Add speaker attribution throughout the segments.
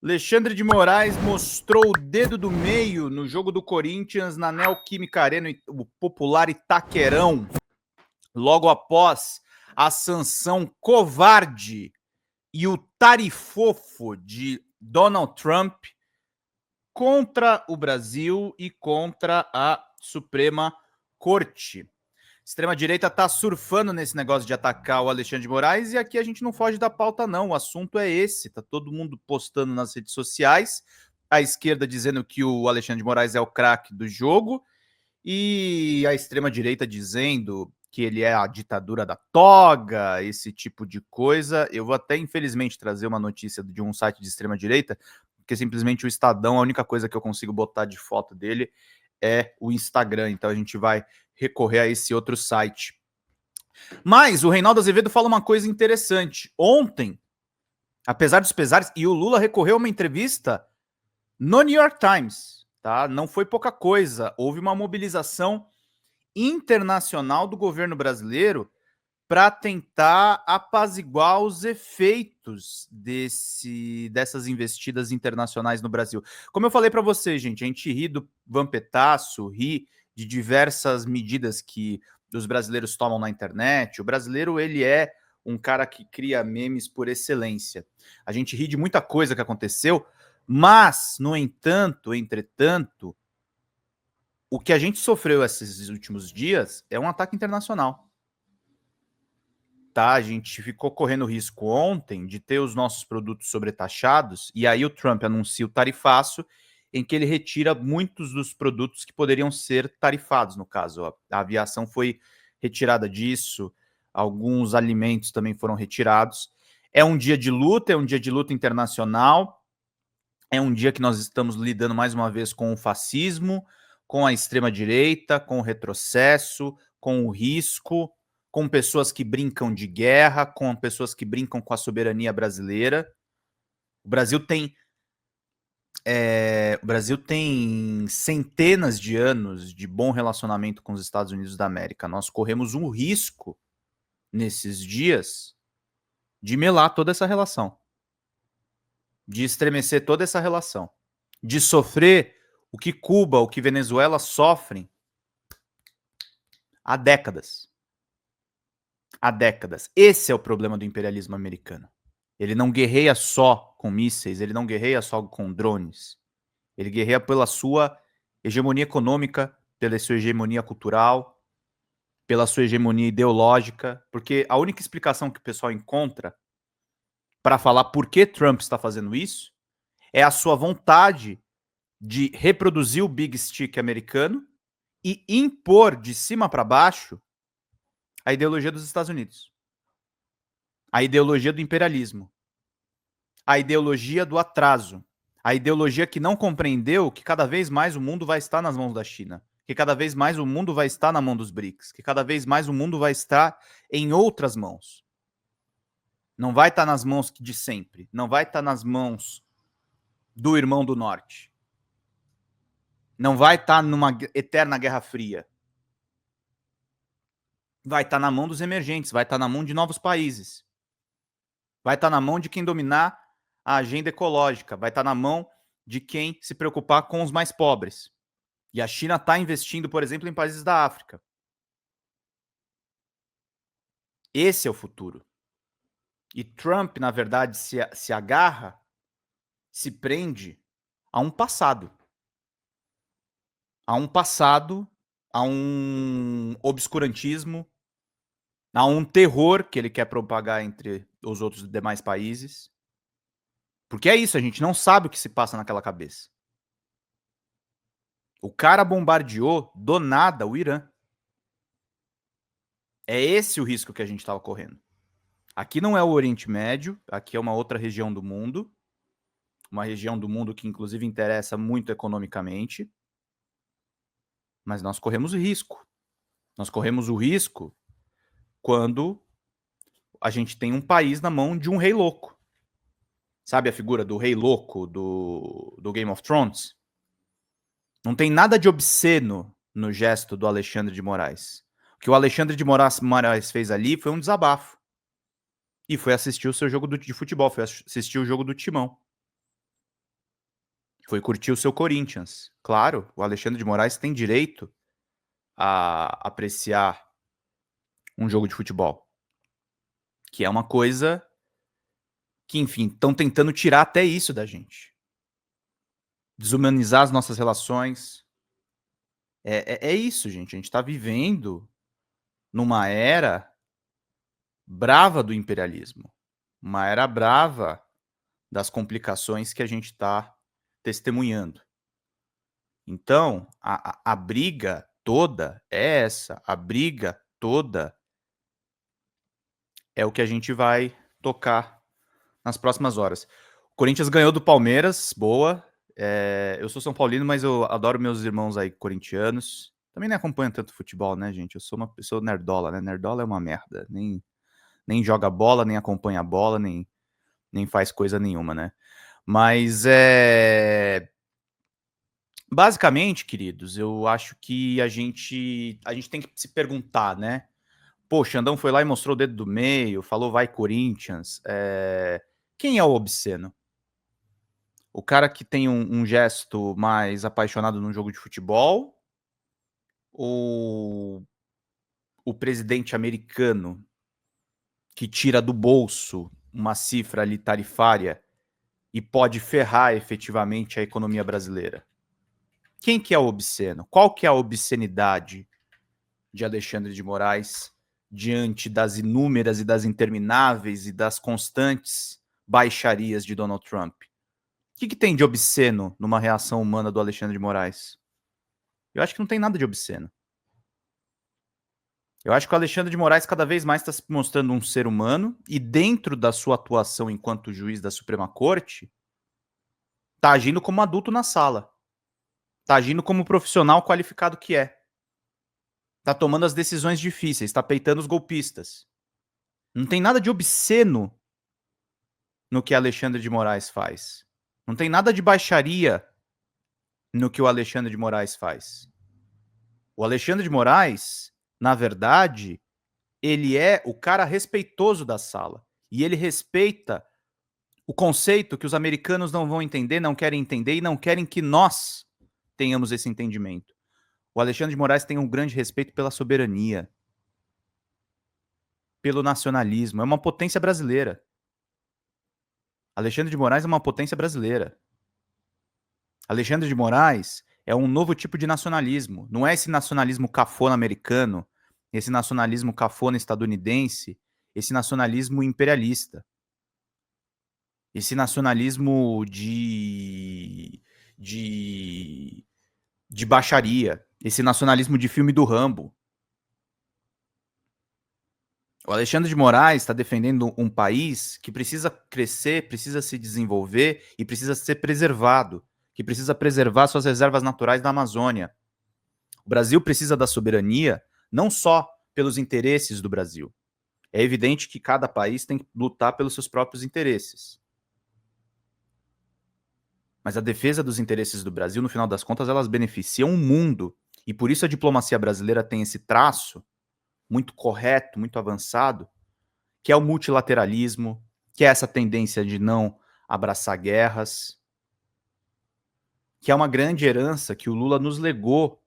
Speaker 1: Alexandre de Moraes mostrou o dedo do meio no jogo do Corinthians na Neoquímica Arena, o popular Itaquerão, logo após a sanção covarde e o tarifofo de Donald Trump contra o Brasil e contra a Suprema Corte. Extrema-direita está surfando nesse negócio de atacar o Alexandre de Moraes e aqui a gente não foge da pauta, não. O assunto é esse. Tá todo mundo postando nas redes sociais. A esquerda dizendo que o Alexandre de Moraes é o craque do jogo e a extrema-direita dizendo que ele é a ditadura da toga, esse tipo de coisa. Eu vou até, infelizmente, trazer uma notícia de um site de extrema-direita, porque simplesmente o Estadão, a única coisa que eu consigo botar de foto dele é o Instagram. Então a gente vai recorrer a esse outro site. Mas o Reinaldo Azevedo fala uma coisa interessante. Ontem, apesar dos pesares, e o Lula recorreu a uma entrevista no New York Times, tá? Não foi pouca coisa. Houve uma mobilização internacional do governo brasileiro para tentar apaziguar os efeitos dessas investidas internacionais no Brasil. Como eu falei para você, gente, a gente ri do vampetaço, ri de diversas medidas que os brasileiros tomam na internet. O brasileiro, ele é um cara que cria memes por excelência. A gente ri de muita coisa que aconteceu, mas, no entanto, entretanto, o que a gente sofreu esses últimos dias é um ataque internacional. Tá, a gente ficou correndo risco ontem de ter os nossos produtos sobretaxados, e aí o Trump anuncia o tarifaço, em que ele retira muitos dos produtos que poderiam ser tarifados, no caso. A aviação foi retirada disso, alguns alimentos também foram retirados. É um dia de luta internacional, é um dia que nós estamos lidando mais uma vez com o fascismo, com a extrema-direita, com o retrocesso, com o risco, com pessoas que brincam de guerra, com pessoas que brincam com a soberania brasileira. O Brasil tem centenas de anos de bom relacionamento com os Estados Unidos da América. Nós corremos um risco nesses dias de melar toda essa relação, de estremecer toda essa relação, de sofrer o que Cuba, o que Venezuela sofrem há décadas. Há décadas. Esse é o problema do imperialismo americano. Ele não guerreia só com mísseis, ele não guerreia só com drones. Ele guerreia pela sua hegemonia econômica, pela sua hegemonia cultural, pela sua hegemonia ideológica, porque a única explicação que o pessoal encontra para falar por que Trump está fazendo isso é a sua vontade de reproduzir o Big Stick americano e impor de cima para baixo a ideologia dos Estados Unidos, a ideologia do imperialismo, a ideologia do atraso, a ideologia que não compreendeu que cada vez mais o mundo vai estar nas mãos da China, que cada vez mais o mundo vai estar na mão dos BRICS, que cada vez mais o mundo vai estar em outras mãos. Não vai estar nas mãos de sempre, não vai estar nas mãos do irmão do norte. Não vai estar numa eterna Guerra Fria. Vai estar na mão dos emergentes, vai estar na mão de novos países. Vai estar na mão de quem dominar a agenda ecológica, vai estar na mão de quem se preocupar com os mais pobres. E a China está investindo, por exemplo, em países da África. Esse é o futuro. E Trump, na verdade, se agarra, se prende a um passado. A um passado, a um obscurantismo, a um terror que ele quer propagar entre os outros demais países. Porque é isso, a gente não sabe o que se passa naquela cabeça. O cara bombardeou do nada o Irã. É esse o risco que a gente estava correndo. Aqui não é o Oriente Médio, aqui é uma outra região do mundo, uma região do mundo que inclusive interessa muito economicamente, mas nós corremos risco. Nós corremos o risco quando a gente tem um país na mão de um rei louco. Sabe a figura do rei louco do Game of Thrones? Não tem nada de obsceno no gesto do Alexandre de Moraes. O que o Alexandre de Moraes fez ali foi um desabafo. E foi assistir o seu jogo de futebol, foi assistir o jogo do Timão. Foi curtir o seu Corinthians. Claro, o Alexandre de Moraes tem direito a apreciar um jogo de futebol. Que é uma coisa que, enfim, estão tentando tirar até isso da gente. Desumanizar as nossas relações. É isso, gente. A gente está vivendo numa era brava do imperialismo. Uma era brava das complicações que a gente está testemunhando. Então, a briga toda é essa. A briga toda é o que a gente vai tocar nas próximas horas. O Corinthians ganhou do Palmeiras, boa. Eu sou São Paulino, mas eu adoro meus irmãos aí corintianos. Também não acompanho tanto futebol, né, gente? Eu sou uma pessoa nerdola, né? Nerdola é uma merda. Nem joga bola, nem acompanha bola, nem faz coisa nenhuma, né? Mas basicamente, queridos, eu acho que a gente tem que se perguntar, né? Pô, o Xandão foi lá e mostrou o dedo do meio, falou vai Corinthians. Quem é o obsceno? O cara que tem um gesto mais apaixonado num jogo de futebol? Ou o presidente americano que tira do bolso uma cifra ali tarifária e pode ferrar efetivamente a economia brasileira? Quem que é o obsceno? Qual que é a obscenidade de Alexandre de Moraes diante das inúmeras e das intermináveis e das constantes baixarias de Donald Trump? O que tem de obsceno numa reação humana do Alexandre de Moraes? Eu acho que não tem nada de obsceno. Eu acho que o Alexandre de Moraes cada vez mais está se mostrando um ser humano e dentro da sua atuação enquanto juiz da Suprema Corte, está agindo como adulto na sala. Está agindo como profissional qualificado que é. Está tomando as decisões difíceis, está peitando os golpistas. Não tem nada de obsceno no que Alexandre de Moraes faz. Não tem nada de baixaria no que o Alexandre de Moraes faz. O Alexandre de Moraes, na verdade, ele é o cara respeitoso da sala. E ele respeita o conceito que os americanos não vão entender, não querem entender e não querem que nós tenhamos esse entendimento. O Alexandre de Moraes tem um grande respeito pela soberania, pelo nacionalismo. É uma potência brasileira. Alexandre de Moraes é uma potência brasileira. Alexandre de Moraes é um novo tipo de nacionalismo. Não é esse nacionalismo cafona americano, esse nacionalismo cafona estadunidense, esse nacionalismo imperialista. Esse nacionalismo de baixaria. Esse nacionalismo de filme do Rambo. O Alexandre de Moraes está defendendo um país que precisa crescer, precisa se desenvolver e precisa ser preservado, que precisa preservar suas reservas naturais da Amazônia. O Brasil precisa da soberania não só pelos interesses do Brasil. É evidente que cada país tem que lutar pelos seus próprios interesses. Mas a defesa dos interesses do Brasil, no final das contas, elas beneficiam o mundo. E por isso a diplomacia brasileira tem esse traço muito correto, muito avançado, que é o multilateralismo, que é essa tendência de não abraçar guerras, que é uma grande herança que o Lula nos legou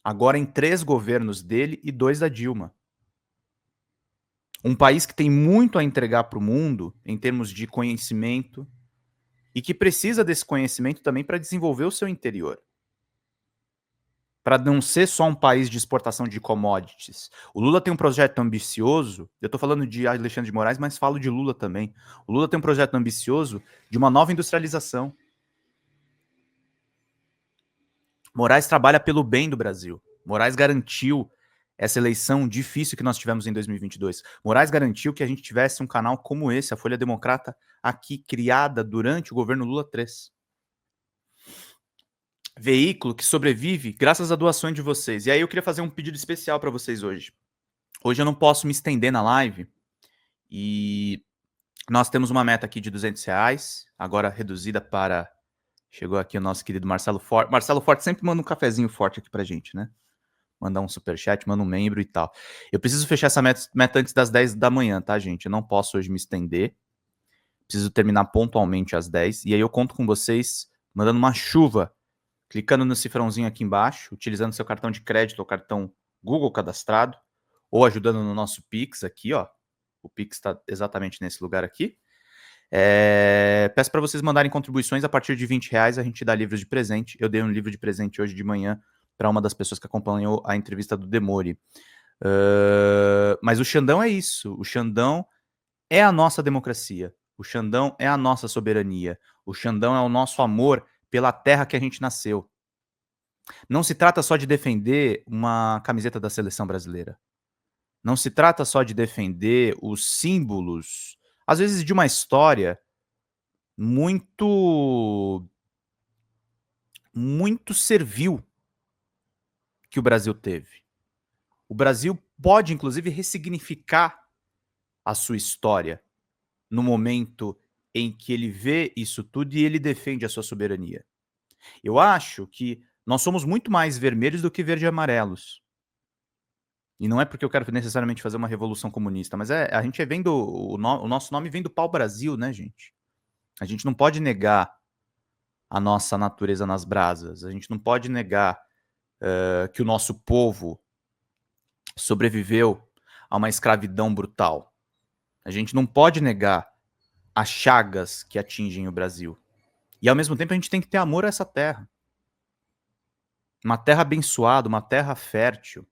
Speaker 1: agora em 3 governos dele e 2 da Dilma. Um país que tem muito a entregar para o mundo em termos de conhecimento e que precisa desse conhecimento também para desenvolver o seu interior. Para não ser só um país de exportação de commodities. O Lula tem um projeto ambicioso, eu estou falando de Alexandre de Moraes, mas falo de Lula também. O Lula tem um projeto ambicioso de uma nova industrialização. Moraes trabalha pelo bem do Brasil. Moraes garantiu essa eleição difícil que nós tivemos em 2022. Moraes garantiu que a gente tivesse um canal como esse, a Folha Democrata, aqui criada durante o governo Lula 3. Veículo que sobrevive graças à doação de vocês. E aí eu queria fazer um pedido especial para vocês hoje. Hoje eu não posso me estender na live e nós temos uma meta aqui de R$200, agora reduzida para... Chegou aqui o nosso querido Marcelo Forte. Marcelo Forte sempre manda um cafezinho forte aqui pra gente, né? Mandar um superchat, manda um membro e tal. Eu preciso fechar essa meta antes das 10 da manhã, tá, gente? Eu não posso hoje me estender. Preciso terminar pontualmente às 10. E aí eu conto com vocês mandando uma chuva, clicando no cifrãozinho aqui embaixo, utilizando seu cartão de crédito ou cartão Google cadastrado, ou ajudando no nosso Pix aqui, ó. O Pix está exatamente nesse lugar aqui. Peço para vocês mandarem contribuições a partir de R$20, a gente dá livros de presente. Eu dei um livro de presente hoje de manhã para uma das pessoas que acompanhou a entrevista do Demore. Mas o Xandão é isso. O Xandão é a nossa democracia. O Xandão é a nossa soberania. O Xandão é o nosso amor pela terra que a gente nasceu. Não se trata só de defender uma camiseta da seleção brasileira. Não se trata só de defender os símbolos, às vezes de uma história muito servil que o Brasil teve. O Brasil pode, inclusive, ressignificar a sua história no momento em que ele vê isso tudo e ele defende a sua soberania. Eu acho que nós somos muito mais vermelhos do que verde e amarelos. E não é porque eu quero necessariamente fazer uma revolução comunista, mas a gente vem do... O nosso nome vem do pau-brasil, né, gente? A gente não pode negar a nossa natureza nas brasas. A gente não pode negar que o nosso povo sobreviveu a uma escravidão brutal. A gente não pode negar as chagas que atingem o Brasil. E, ao mesmo tempo, a gente tem que ter amor a essa terra. Uma terra abençoada, uma terra fértil.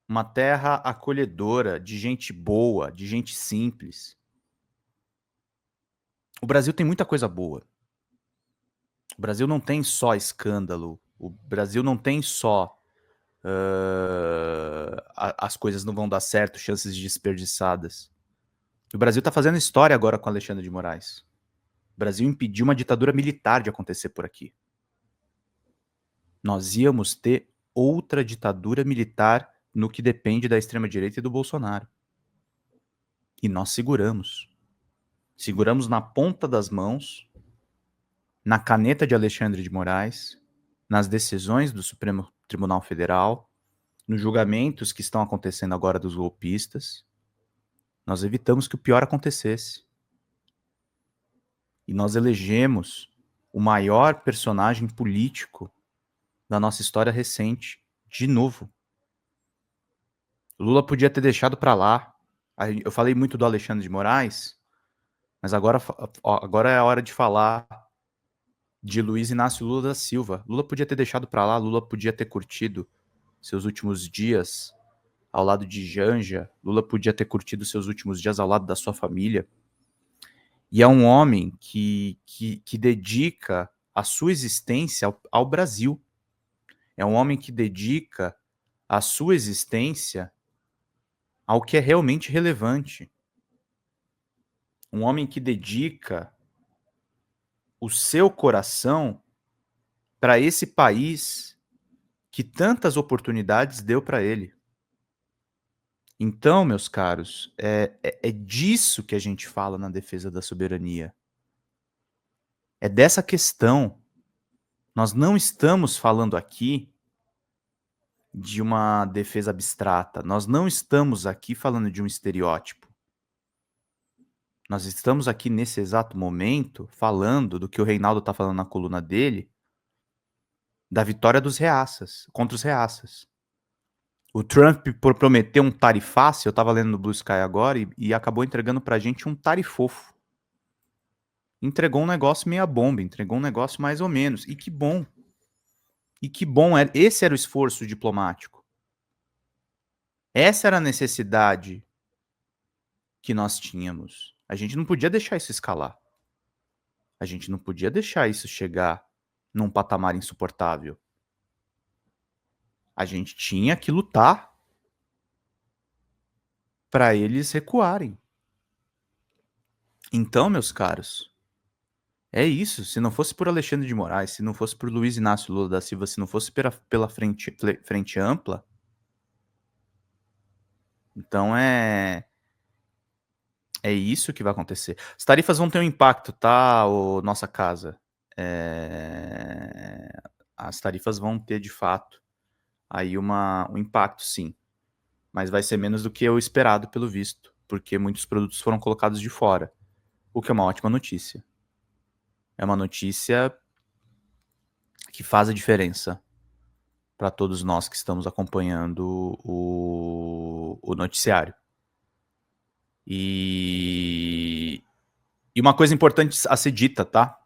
Speaker 1: Uma terra acolhedora, de gente boa, de gente simples. O Brasil tem muita coisa boa. O Brasil não tem só escândalo. O Brasil não tem só as coisas não vão dar certo, chances desperdiçadas. O Brasil está fazendo história agora com Alexandre de Moraes. O Brasil impediu uma ditadura militar de acontecer por aqui. Nós íamos ter outra ditadura militar no que depende da extrema-direita e do Bolsonaro. E nós seguramos. Seguramos na ponta das mãos, na caneta de Alexandre de Moraes, nas decisões do Supremo Tribunal Federal, nos julgamentos que estão acontecendo agora dos golpistas. Nós evitamos que o pior acontecesse. E nós elegemos o maior personagem político da nossa história recente, de novo. Lula podia ter deixado para lá. Eu falei muito do Alexandre de Moraes, mas agora é a hora de falar de Luiz Inácio Lula da Silva. Lula podia ter deixado para lá, Lula podia ter curtido seus últimos dias ao lado de Janja, Lula podia ter curtido seus últimos dias ao lado da sua família. E é um homem que dedica a sua existência ao Brasil. É um homem que dedica a sua existência ao que é realmente relevante. Um homem que dedica o seu coração para esse país que tantas oportunidades deu para ele. Então, meus caros, é disso que a gente fala na defesa da soberania. É dessa questão. Nós não estamos falando aqui de uma defesa abstrata. Nós não estamos aqui falando de um estereótipo. Nós estamos aqui nesse exato momento falando do que o Reinaldo está falando na coluna dele, da vitória dos reaças, contra os reaças. O Trump prometeu um tarifaço, eu estava lendo no Blue Sky agora, e acabou entregando pra gente um tarifofo. Entregou um negócio meia bomba, entregou um negócio mais ou menos. E que bom. E que bom, esse era o esforço diplomático. Essa era a necessidade que nós tínhamos. A gente não podia deixar isso escalar. A gente não podia deixar isso chegar num patamar insuportável. A gente tinha que lutar para eles recuarem. Então, meus caros, é isso. Se não fosse por Alexandre de Moraes, se não fosse por Luiz Inácio Lula da Silva, se não fosse pela frente ampla, então é isso que vai acontecer. As tarifas vão ter um impacto, tá, nossa casa? As tarifas vão ter, de fato, aí um impacto, sim. Mas vai ser menos do que o esperado, pelo visto, porque muitos produtos foram colocados de fora, o que é uma ótima notícia. é uma notícia que faz a diferença para todos nós que estamos acompanhando o noticiário. E uma coisa importante a ser dita, tá?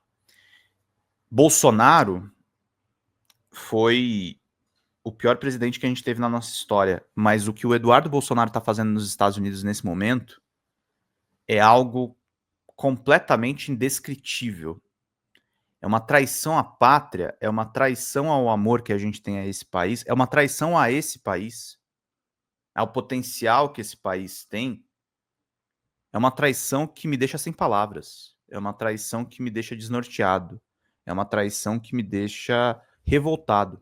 Speaker 1: Bolsonaro foi o pior presidente que a gente teve na nossa história, mas o que o Eduardo Bolsonaro está fazendo nos Estados Unidos nesse momento é algo completamente indescritível. É uma traição à pátria, é uma traição ao amor que a gente tem a esse país, é uma traição a esse país, ao potencial que esse país tem. É uma traição que me deixa sem palavras. É uma traição que me deixa desnorteado. É uma traição que me deixa revoltado.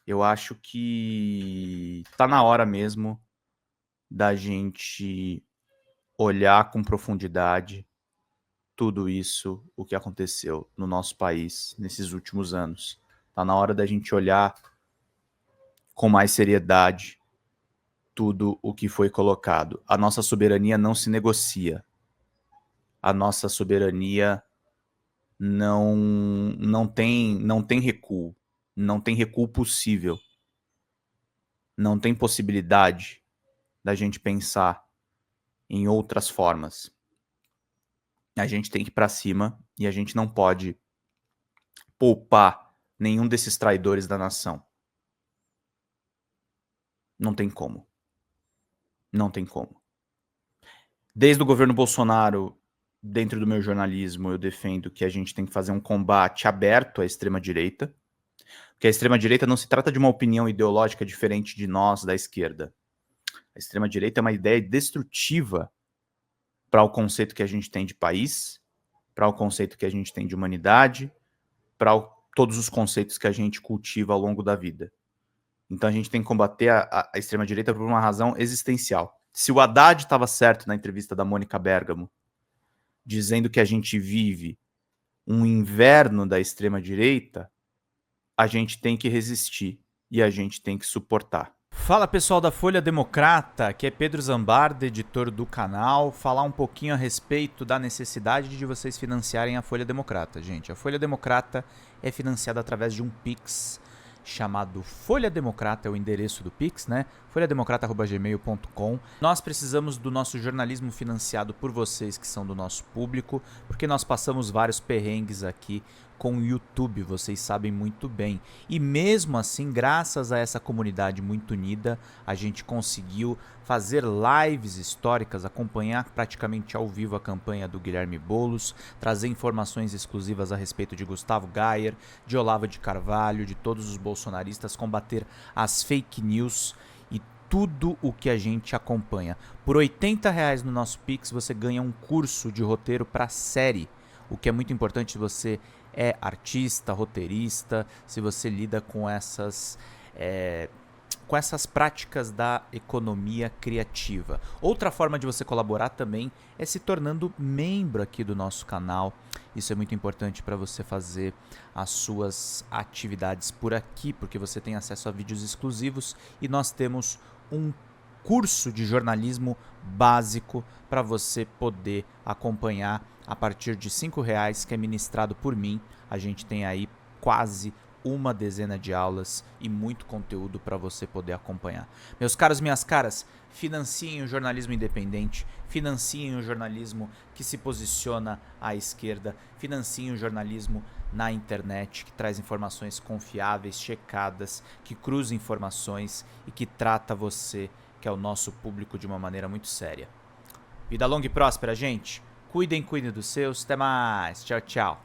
Speaker 1: Eu acho que tá na hora mesmo da gente olhar com profundidade tudo isso, o que aconteceu no nosso país nesses últimos anos. Tá na hora da gente olhar com mais seriedade tudo o que foi colocado. A nossa soberania não se negocia. A nossa soberania não tem recuo. Não tem recuo possível. Não tem possibilidade da gente pensar em outras formas. A gente tem que ir para cima e a gente não pode poupar nenhum desses traidores da nação. Não tem como. Não tem como. Desde o governo Bolsonaro, dentro do meu jornalismo, eu defendo que a gente tem que fazer um combate aberto à extrema-direita, porque a extrema-direita não se trata de uma opinião ideológica diferente de nós, da esquerda. A extrema-direita é uma ideia destrutiva para o conceito que a gente tem de país, para o conceito que a gente tem de humanidade, para todos os conceitos que a gente cultiva ao longo da vida. Então a gente tem que combater a extrema-direita por uma razão existencial. Se o Haddad estava certo na entrevista da Mônica Bergamo, dizendo que a gente vive um inverno da extrema-direita, a gente tem que resistir e a gente tem que suportar. Fala pessoal da Folha Democrata, aqui é Pedro Zambarda, editor do canal, falar um pouquinho a respeito da necessidade de vocês financiarem a Folha Democrata. Gente, a Folha Democrata é financiada através de um Pix chamado Folha Democrata, é o endereço do Pix, né? folhademocrata@gmail.com. Nós precisamos do nosso jornalismo financiado por vocês que são do nosso público, porque nós passamos vários perrengues aqui com o YouTube, vocês sabem muito bem. E mesmo assim, graças a essa comunidade muito unida, a gente conseguiu fazer lives históricas, acompanhar praticamente ao vivo a campanha do Guilherme Boulos, trazer informações exclusivas a respeito de Gustavo Gayer, de Olavo de Carvalho, de todos os bolsonaristas, combater as fake news e tudo o que a gente acompanha. Por R$80 no nosso Pix você ganha um curso de roteiro para série, o que é muito importante se você é artista, roteirista, se você lida com essas práticas da economia criativa. Outra forma de você colaborar também é se tornando membro aqui do nosso canal. Isso é muito importante para você fazer as suas atividades por aqui, porque você tem acesso a vídeos exclusivos e nós temos um curso de jornalismo básico para você poder acompanhar a partir de R$5, que é ministrado por mim. A gente tem aí quase uma dezena de aulas e muito conteúdo para você poder acompanhar. Meus caros, minhas caras, financiem o jornalismo independente, financiem o jornalismo que se posiciona à esquerda, financiem o jornalismo na internet, que traz informações confiáveis, checadas, que cruza informações e que trata você, que é o nosso público, de uma maneira muito séria. Vida longa e próspera, gente. Cuidem dos seus. Até mais. Tchau, tchau.